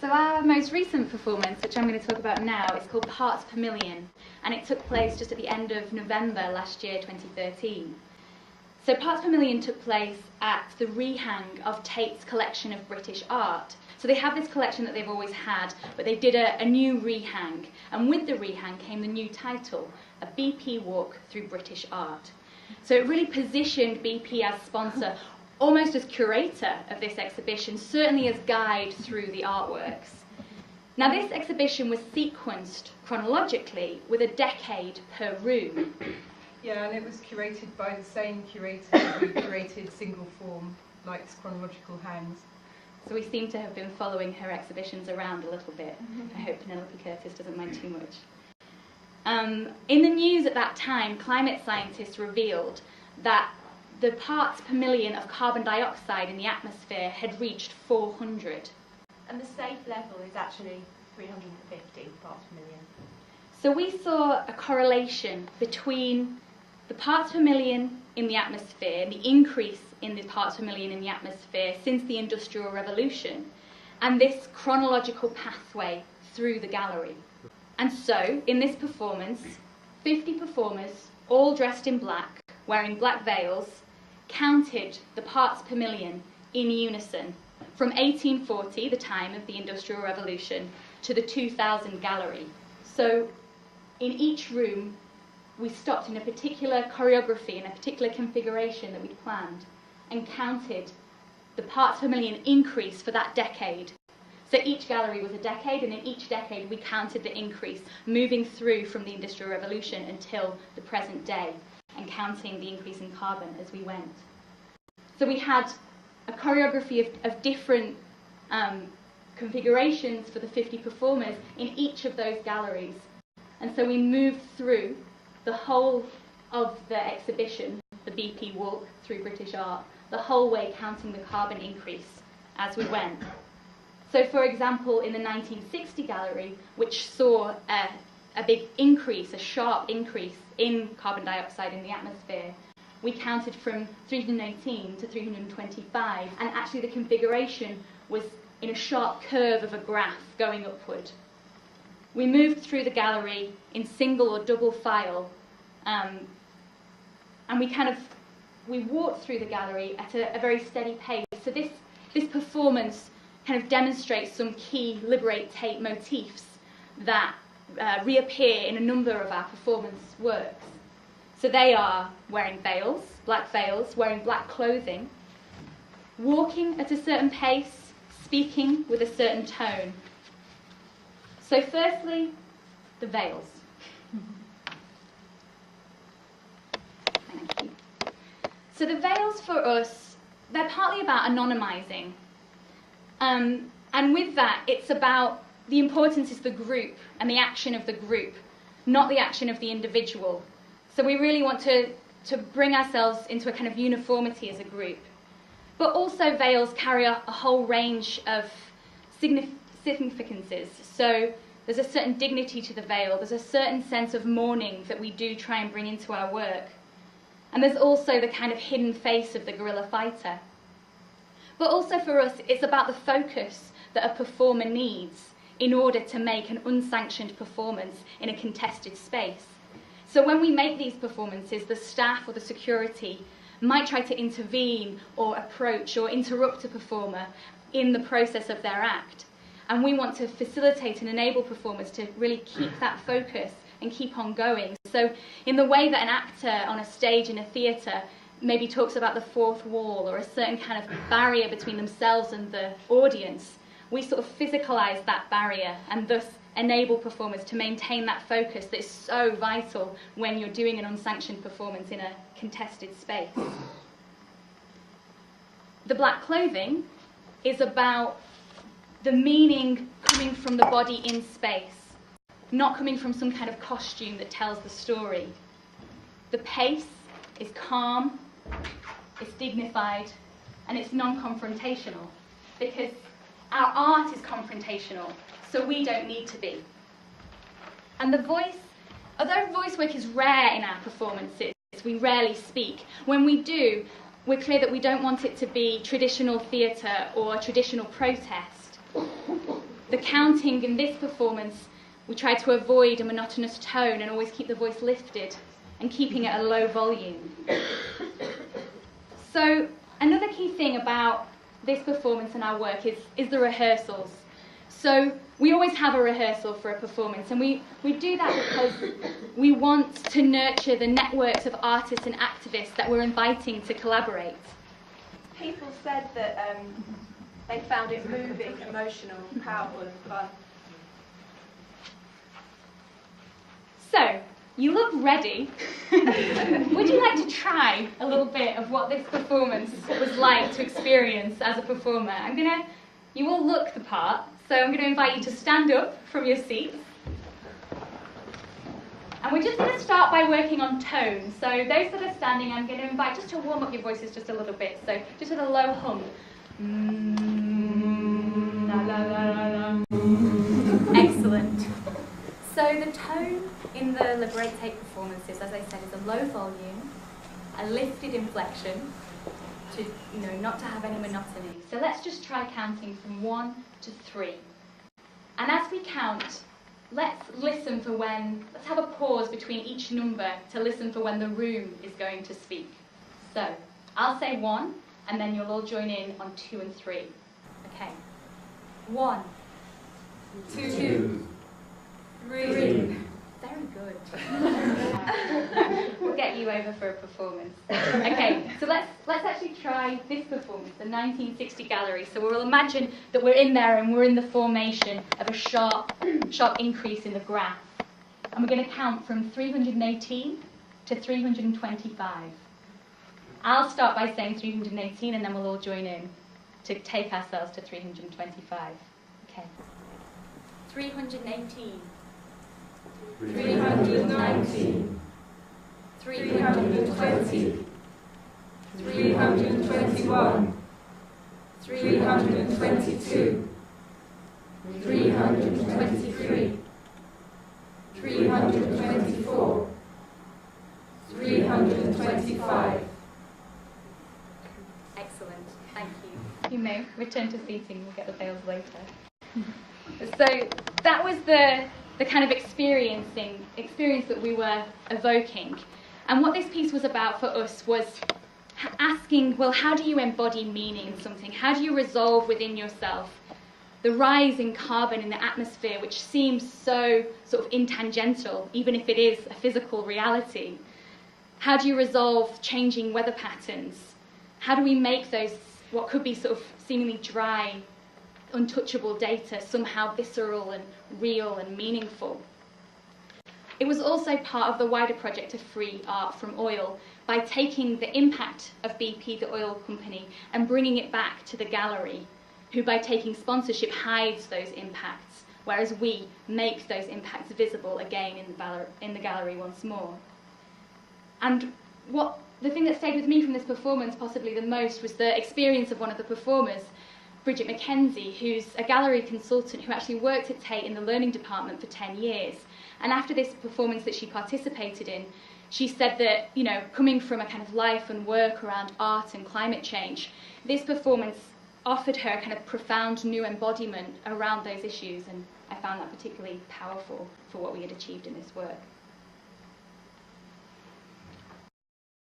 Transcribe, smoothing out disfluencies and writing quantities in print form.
So our most recent performance, which I'm going to talk about now, is called Parts Per Million, and it took place just at the end of November last year, 2013. So Parts Per Million took place at the rehang of Tate's collection of British art. So they have this collection that they've always had, but they did a new rehang, and with the rehang came the new title, A BP Walk Through British Art. So it really positioned BP as sponsor, almost as curator of this exhibition, certainly as guide through the artworks. Now this exhibition was sequenced chronologically with a decade per room. Yeah, and it was curated by the same curator who curated single form, like chronological hangs. So we seem to have been following her exhibitions around a little bit. I hope Penelope Curtis doesn't mind too much. In the news at that time, climate scientists revealed that the parts per million of carbon dioxide in the atmosphere had reached 400. And the safe level is actually 350 parts per million. So we saw a correlation between the parts per million in the atmosphere, the increase in the parts per million in the atmosphere since the Industrial Revolution, and this chronological pathway through the gallery. And so, in this performance, 50 performers, all dressed in black, wearing black veils, counted the parts per million in unison from 1840, the time of the Industrial Revolution, to the 2000 gallery. So in each room we stopped in a particular choreography, in a particular configuration that we'd planned, and counted the parts per million increase for that decade. So each gallery was a decade, and in each decade we counted the increase, moving through from the Industrial Revolution until the present day, and counting the increase in carbon as we went. So we had a choreography of different configurations for the 50 performers in each of those galleries. And so we moved through the whole of the exhibition, the BP Walk Through British Art, the whole way counting the carbon increase as we went. So for example, in the 1960 gallery, which saw a big increase, a sharp increase in carbon dioxide in the atmosphere, we counted from 318 to 325, and actually the configuration was in a sharp curve of a graph going upward. We moved through the gallery in single or double file, and we walked through the gallery at a very steady pace. So this performance kind of demonstrates some key Liberate Tate motifs that reappear in a number of our performance works. So they are wearing veils, wearing black clothing, walking at a certain pace, speaking with a certain tone. So firstly, the veils. Thank you. So the veils for us, they're partly about anonymizing. And with that, it's about the importance is the group and the action of the group, not the action of the individual. So we really want to bring ourselves into a kind of uniformity as a group. But also veils carry a whole range of significances. So there's a certain dignity to the veil, there's a certain sense of mourning that we do try and bring into our work. And there's also the kind of hidden face of the guerrilla fighter. But also for us, it's about the focus that a performer needs in order to make an unsanctioned performance in a contested space. So when we make these performances, the staff or the security might try to intervene or approach or interrupt a performer in the process of their act. And we want to facilitate and enable performers to really keep that focus and keep on going. So in the way that an actor on a stage in a theatre maybe talks about the fourth wall or a certain kind of barrier between themselves and the audience, we sort of physicalise that barrier and thus enable performers to maintain that focus that is so vital when you're doing an unsanctioned performance in a contested space. The black clothing is about the meaning coming from the body in space, not coming from some kind of costume that tells the story. The pace is calm, it's dignified, and it's non-confrontational, because our art is confrontational, so we don't need to be. And the voice, although voice work is rare in our performances, we rarely speak. When we do, we're clear that we don't want it to be traditional theatre or traditional protest. the counting in this performance, we tried to avoid a monotonous tone and always keep the voice lifted and keeping it at a low volume. So another key thing about this performance and our work is the rehearsals. So we always have a rehearsal for a performance, and we do that because we want to nurture the networks of artists and activists that we're inviting to collaborate. People said that they found it moving, emotional, powerful and fun. So, you look ready. Would you like to try a little bit of what this performance was like to experience as a performer? You all look the part, so I'm going to invite you to stand up from your seats. And we're just going to start by working on tone. So those that are standing, I'm going to invite just to warm up your voices just a little bit. So just with a low hum. Excellent. So the tone in the Liberate Tate performances, as I said, is a low volume, a lifted inflection, to not to have any monotony. So let's just try counting from 1 to 3. And as we count, let's listen for let's have a pause between each number to listen for when the room is going to speak. So I'll say 1, and then you'll all join in on 2 and 3. Okay. 1, 2, 3. Very good. We'll get you over for a performance. Okay, so let's actually try this performance, the 1960 gallery. So we'll imagine that we're in there and we're in the formation of a sharp increase in the graph. And we're going to count from 318 to 325. I'll start by saying 318 and then we'll all join in to take ourselves to 325. Okay. 318. 319, 320, 321, 322, 323, 324, 325. Excellent, thank you. You may return to seating, we'll get the veils later. So that was the kind of experience that we were evoking. And what this piece was about for us was asking, well, how do you embody meaning in something? How do you resolve within yourself the rise in carbon in the atmosphere, which seems so sort of intangential, even if it is a physical reality? How do you resolve changing weather patterns? How do we make those, what could be sort of seemingly dry, untouchable data somehow visceral and real and meaningful? It was also part of the wider project of free art from oil by taking the impact of BP, the oil company, and bringing it back to the gallery, who by taking sponsorship hides those impacts, whereas we make those impacts visible again in the gallery once more. And the thing that stayed with me from this performance possibly the most was the experience of one of the performers, Bridget McKenzie, who's a gallery consultant who actually worked at Tate in the learning department for 10 years. And after this performance that she participated in, she said that, coming from a kind of life and work around art and climate change, this performance offered her a kind of profound new embodiment around those issues, and I found that particularly powerful for what we had achieved in this work.